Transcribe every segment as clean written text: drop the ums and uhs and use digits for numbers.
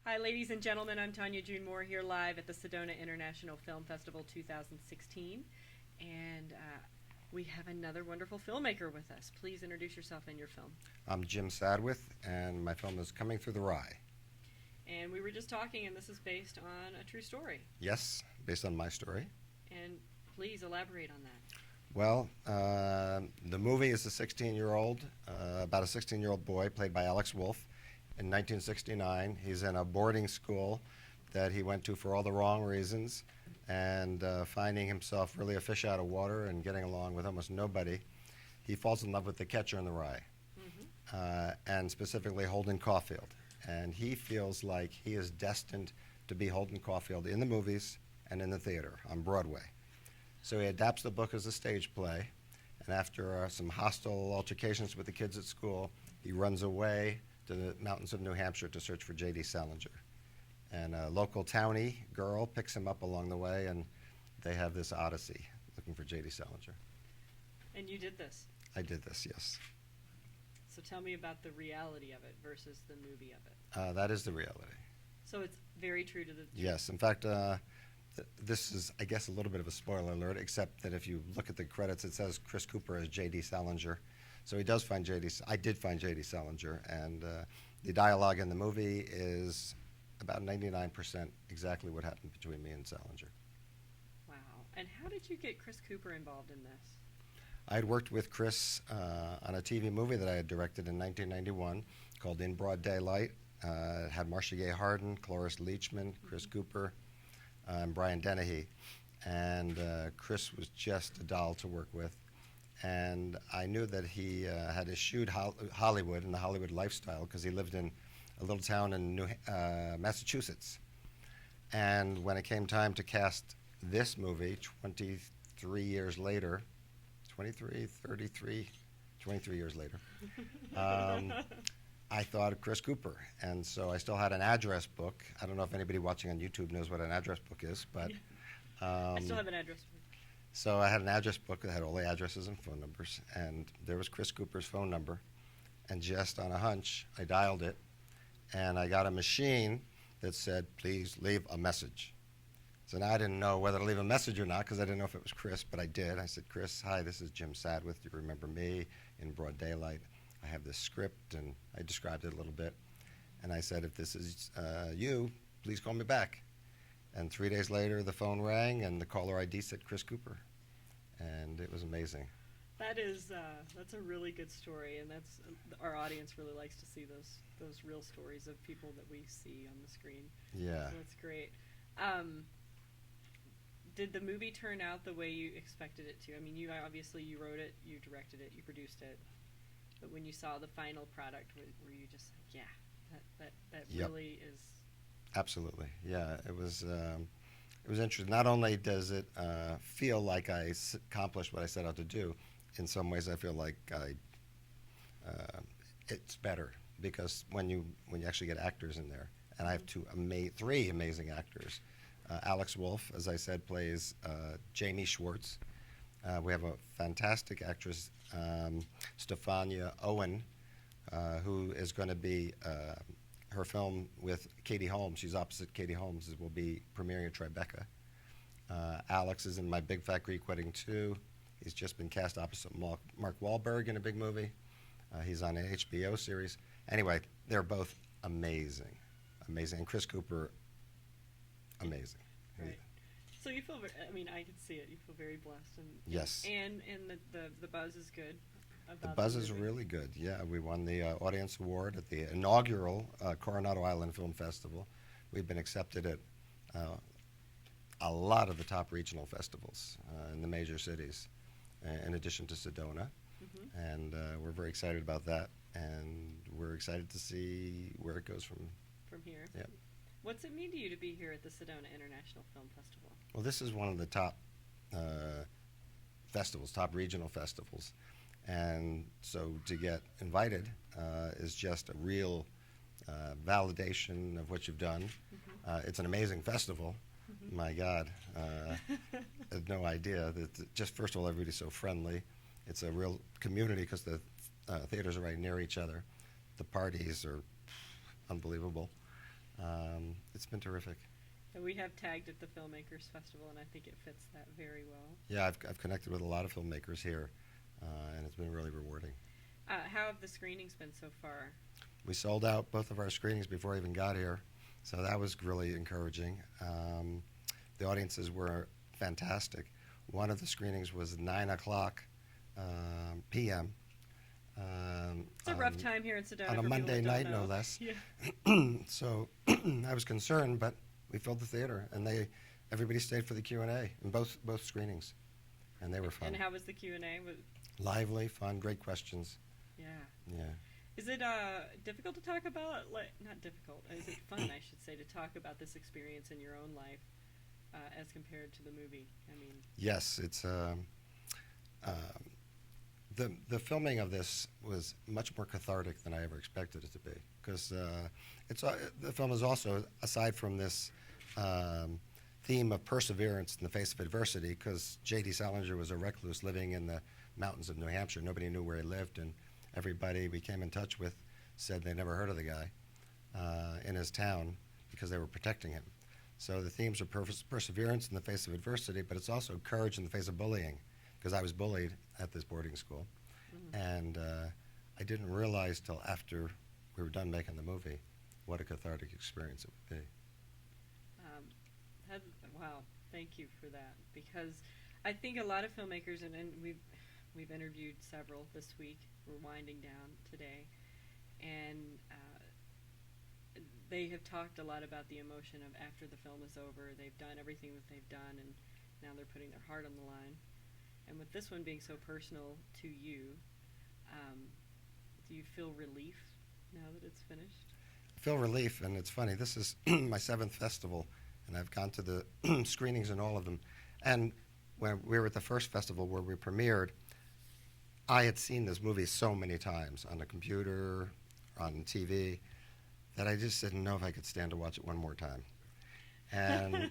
Hi, ladies and gentlemen. I'm Tanya June Moore here live at the Sedona International Film Festival 2016. And we have another wonderful filmmaker with us. Please introduce yourself and your film. I'm Jim Sadwith, and my film is Coming Through the Rye. And we were just talking, and this is based on a true story. Yes, based on my story. And please elaborate on that. Well, the movie is about a 16-year-old boy played by Alex Wolff. In 1969, he's in a boarding school that he went to for all the wrong reasons, and finding himself really a fish out of water and getting along with almost nobody, he falls in love with the catcher in the rye, and specifically Holden Caulfield. And he feels like he is destined to be Holden Caulfield in the movies and in the theater on Broadway. So he adapts the book as a stage play, and after some hostile altercations with the kids at school, he runs away to the mountains of New Hampshire to search for J.D. Salinger. And a local townie girl picks him up along the way, and they have this odyssey looking for J.D. Salinger. And you did this. I did this, yes. So tell me about the reality of it versus the movie of it. That is the reality. So it's very true to the... Yes, in fact, this is, I guess, a little bit of a spoiler alert, except that if you look at the credits, it says Chris Cooper as J.D. Salinger. So he does find I did find J.D. Salinger, and the dialogue in the movie is about 99% exactly what happened between me and Salinger. Wow. And how did you get Chris Cooper involved in this? I had worked with Chris on a TV movie that I had directed in 1991 called In Broad Daylight. It had Marcia Gay Harden, Cloris Leachman, Chris Cooper, and Brian Dennehy. And Chris was just a doll to work with. And I knew that he had eschewed Hollywood and the Hollywood lifestyle because he lived in a little town in Massachusetts. And when it came time to cast this movie 23 years later, 23 years later, I thought of Chris Cooper. And so I still had an address book. I don't know if anybody watching on YouTube knows what an address book is, but... I still have an address book. So I had an address book that had all the addresses and phone numbers, and there was Chris Cooper's phone number. And just on a hunch, I dialed it, and I got a machine that said, "Please leave a message." So now I didn't know whether to leave a message or not because I didn't know if it was Chris, but I did. I said, "Chris, hi, this is Jim Sadwith. Do you remember me in Broad Daylight? I have this script," and I described it a little bit. And I said, "If this is you, please call me back." And 3 days later, the phone rang, and the caller ID said Chris Cooper. And it was amazing. That's a really good story, and that's our audience really likes to see those real stories of people that we see on the screen. Yeah. So that's great. Did the movie turn out the way you expected it to? I mean, you wrote it, you directed it, you produced it, but when you saw the final product, were you just like, yeah, that Yep. really is... Absolutely, yeah. It was interesting. Not only does it feel like I accomplished what I set out to do, in some ways I feel like it's better because when you actually get actors in there, and I have three amazing actors. Alex Wolff, as I said, plays Jamie Schwartz. We have a fantastic actress, Stefania Owen, who is going to be her film with Katie Holmes. She's opposite Katie Holmes. Will be premiering at Tribeca. Alex is in My Big Fat Greek Wedding 2. He's just been cast opposite Mark Wahlberg in a big movie. He's on an HBO series. Anyway, they're both amazing. And Chris Cooper, amazing. Right. So you feel, I can see it. You feel very blessed. And yes. And the buzz is good. The buzz is really good. Yeah, we won the Audience Award at the inaugural Coronado Island Film Festival. We've been accepted at a lot of the top regional festivals in the major cities, in addition to Sedona. And we're very excited about that. And we're excited to see where it goes from here. Yeah. What's it mean to you to be here at the Sedona International Film Festival? Well, this is one of the top festivals, top regional festivals. And so to get invited is just a real validation of what you've done. It's an amazing festival. My God, I had no idea that just first of all, everybody's so friendly. It's a real community because the theaters are right near each other. The parties are unbelievable. It's been terrific. And we have tagged at the Filmmakers Festival, and I think it fits that very well. Yeah, I've connected with a lot of filmmakers here, and it's been really rewarding. How have the screenings been so far? We sold out both of our screenings before I even got here, so that was really encouraging. The audiences were fantastic. One of the screenings was 9 o'clock p.m. It's a rough time here in Sedona. On a for people Monday that don't night, no know. less. Yeah. So I was concerned, but we filled the theater, and everybody stayed for the Q&A in both screenings, and they were fun. And how was the Q&A? Lively, fun, great questions. Yeah. Yeah. Is it difficult to talk about? Not difficult. Is it fun, I should say, to talk about this experience in your own life as compared to the movie? I mean. Yes, it's the filming of this was much more cathartic than I ever expected it to be, because the film is also, aside from this theme of perseverance in the face of adversity, because J.D. Salinger was a recluse living in the mountains of New Hampshire. Nobody knew where he lived, and everybody we came in touch with said they never heard of the guy in his town because they were protecting him. So the themes are perseverance in the face of adversity, but it's also courage in the face of bullying, because I was bullied at this boarding school. And I didn't realize till after we were done making the movie what a cathartic experience it would be. Wow, thank you for that, because I think a lot of filmmakers, and we've interviewed several this week. We're winding down today, and they have talked a lot about the emotion of after the film is over. They've done everything that they've done, and now they're putting their heart on the line. And with this one being so personal to you, do you feel relief now that it's finished? I feel relief, and it's funny. This is my 7th festival, and I've gone to the screenings in all of them. And when we were at the first festival where we premiered, I had seen this movie so many times on the computer, on TV, that I just didn't know if I could stand to watch it one more time. And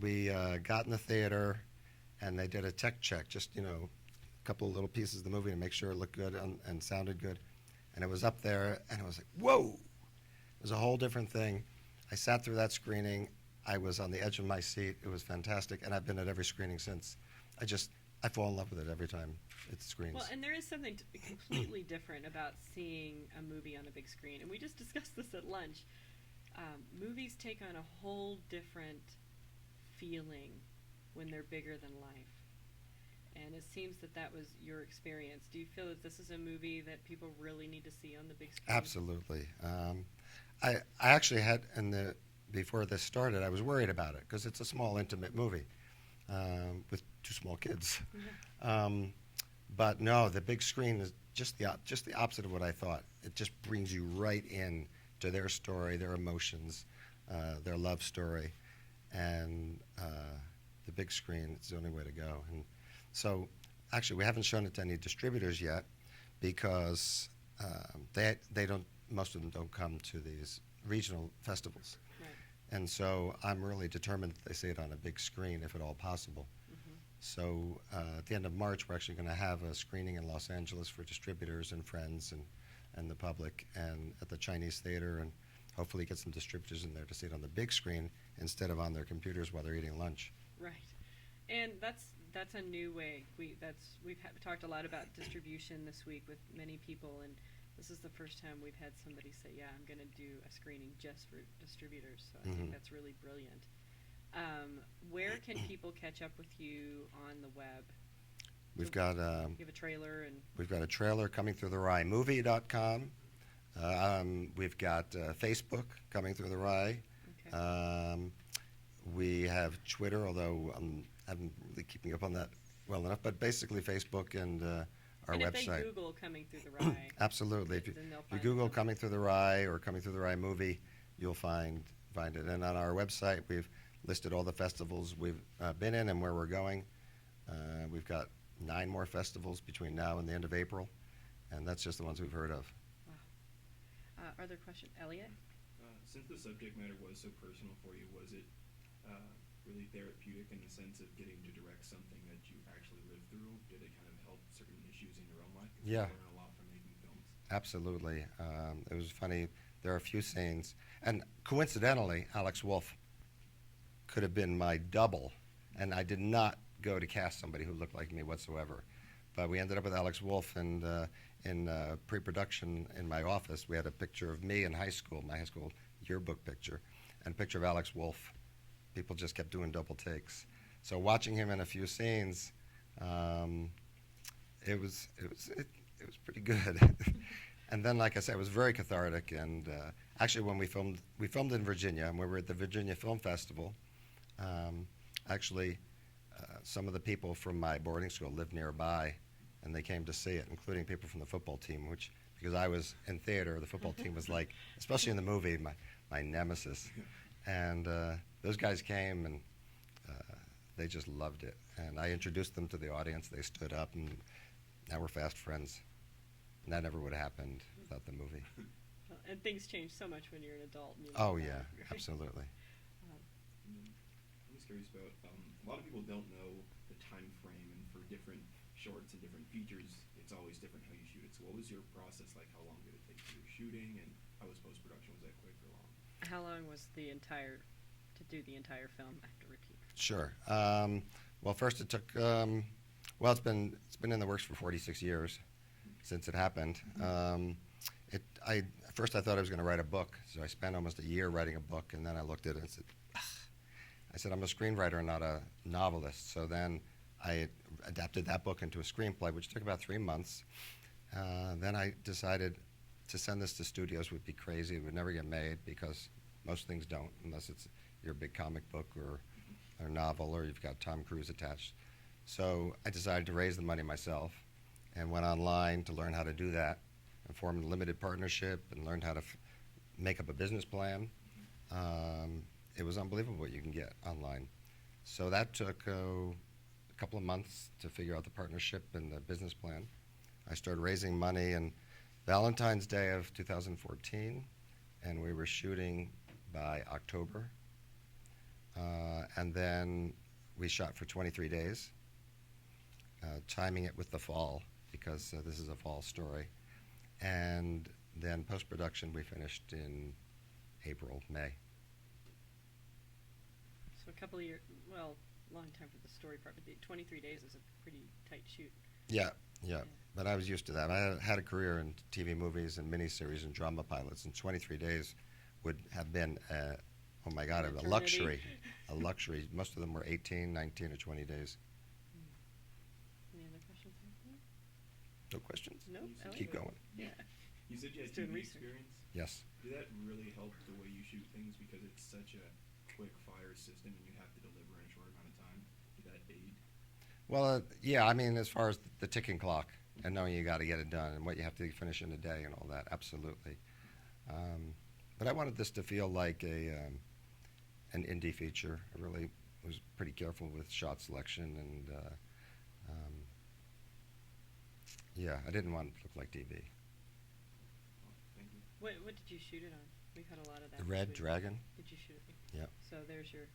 we got in the theater, and they did a tech check, just, a couple of little pieces of the movie to make sure it looked good and sounded good. And it was up there, and I was like, whoa! It was a whole different thing. I sat through that screening. I was on the edge of my seat. It was fantastic, and I've been at every screening since. I fall in love with it every time it screens. Well, and there is something completely different about seeing a movie on a big screen. And we just discussed this at lunch. Movies take on a whole different feeling when they're bigger than life. And it seems that was your experience. Do you feel that this is a movie that people really need to see on the big screen? Absolutely. I actually had, before this started, I was worried about it, because it's a small, intimate movie with 2 small kids. Yeah. But no, the big screen is just the opposite of what I thought. It just brings you right in to their story, their emotions, their love story, and the big screen is the only way to go. And so, actually, we haven't shown it to any distributors yet, because they don't. Most of them don't come to these regional festivals. Right. And so I'm really determined that they see it on a big screen, if at all possible. Mm-hmm. So at the end of March, we're actually going to have a screening in Los Angeles for distributors and friends and the public, and at the Chinese Theater, and hopefully get some distributors in there to see it on the big screen instead of on their computers while they're eating lunch. Right. And that's a new way. We've talked a lot about distribution this week with many people, and this is the first time we've had somebody say, yeah, I'm going to do a screening just for distributors. So I think that's really brilliant. Where can people catch up with you on the web? We've got you have a trailer, and we've got a trailer coming through the Rye movie.com. We've got Facebook, Coming Through the Rye. okay. We have Twitter, although I haven't really keeping up on that well enough, but basically Facebook and our and if website. they Google Coming Through the Rye, Absolutely. If you then they'll if you find Google it. Coming Through the Rye or Coming Through the Rye movie, you'll find it. And on our website, we've listed all the festivals we've been in and where we're going. We've got 9 more festivals between now and the end of April, and that's just the ones we've heard of. Wow. Are there questions? Elliot? Since the subject matter was so personal for you, was it really therapeutic in the sense of getting to direct something that you actually lived through? Did it kind of help certain issues in your own life? Yeah. You learn a lot from making films. Absolutely. It was funny. there are a few scenes, and coincidentally, Alex Wolff could have been my double, and I did not go to cast somebody who looked like me whatsoever. But we ended up with Alex Wolff, and in pre-production in my office, we had a picture of me in high school, my high school yearbook picture, and a picture of Alex Wolff. People just kept doing double takes. So watching him in a few scenes, it was pretty good. And then, like I said, it was very cathartic. And actually, when we filmed in Virginia, and we were at the Virginia Film Festival. Actually, some of the people from my boarding school lived nearby, and they came to see it, including people from the football team, which, because I was in theater, the football team was like, especially in the movie, my nemesis. And those guys came, and they just loved it. And I introduced them to the audience. They stood up, and now we're fast friends. And that never would have happened without the movie. Well, and things change so much when you're an adult. And you Oh, look yeah, back. absolutely. I'm just curious about, a lot of people don't know the time frame, and for different shorts and different features, it's always different how you shoot it. So what was your process like? How long did it take for your shooting, and how was post-production? Was that quick or long? How long was to do the entire film? I have to repeat. Sure. Well, first it took. Well, it's been in the works for 46 years since it happened. First I thought I was going to write a book, so I spent almost a year writing a book, and then I looked at it and said, I'm a screenwriter, not a novelist. So then I adapted that book into a screenplay, which took about 3 months. Then I decided to send this to studios would be crazy. It would never get made because most things don't, unless it's your big comic book or a novel or you've got Tom Cruise attached. So I decided to raise the money myself and went online to learn how to do that and formed a limited partnership and learned how to make up a business plan. It was unbelievable what you can get online. So that took a couple of months to figure out the partnership and the business plan. I started raising money in Valentine's Day of 2014, and we were shooting by October. And then we shot for 23 days, timing it with the fall because this is a fall story. And then post-production we finished in April, May. So a couple of years, well, long time for the story part, but the 23 days is a pretty tight shoot. Yeah. But I was used to that. I had a career in TV movies and miniseries and drama pilots, and 23 days would have been, oh my God, a luxury. A luxury. Most of them were 18, 19, or 20 days. Any other questions? No questions? Nope. I like Keep it. going. Yeah. You said you had Just doing TV research. experience. Yes. Did that really help the way you shoot things because it's such a quick fire system and you have to deliver in a short amount of time? Did that aid? Well, yeah, I mean, as far as the ticking clock and knowing you got to get it done and what you have to finish in a day and all that, absolutely. But I wanted this to feel like an indie feature. I really was pretty careful with shot selection and, yeah, I didn't want it to look like TV. Thank you. What did you shoot it on? We've had a lot of that. The this Red week. Dragon? Did you shoot it? Yeah. So there's your.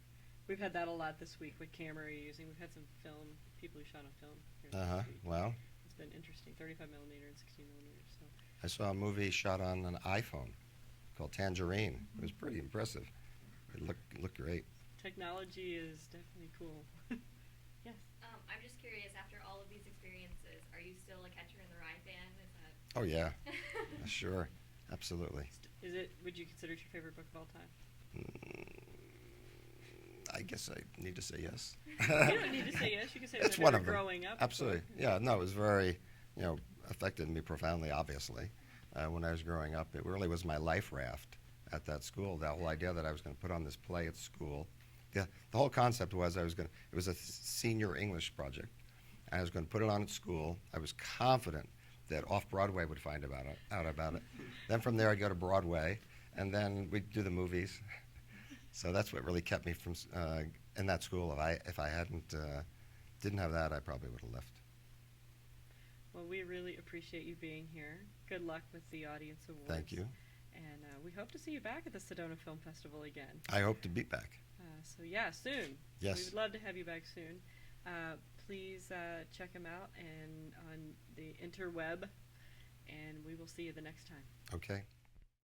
We've had that a lot this week. What camera are you using? We've had some people who shot on film. Here this week. Well, It's been interesting. 35 millimeter and 16 millimeter. So. I saw a movie shot on an iPhone called Tangerine. It was pretty impressive. It looked great. Technology is definitely cool. Yes. I'm just curious, after all of these experiences, are you still a Catcher in the Rye fan? Is that? Oh yeah, sure, absolutely. Would you consider it your favorite book of all time? I guess I need to say yes. You don't need to say yes. You can say It's whatever one of them. growing up. Absolutely. Yeah. No, it was very, affected me profoundly. Obviously, when I was growing up, it really was my life raft at that school. The whole idea that I was going to put on this play at school. Yeah. The whole concept was it was a senior English project. I was going to put it on at school. I was confident that Off-Broadway would find out about it. Then from there, I'd go to Broadway, and then we'd do the movies. So that's what really kept me from in that school. If I didn't have that, I probably would have left. Well, we really appreciate you being here. Good luck with the Audience Awards. Thank you. And we hope to see you back at the Sedona Film Festival again. I hope to be back. So yeah, soon. Yes. We would love to have you back soon. Please check him out and on the interweb, and we will see you the next time. Okay.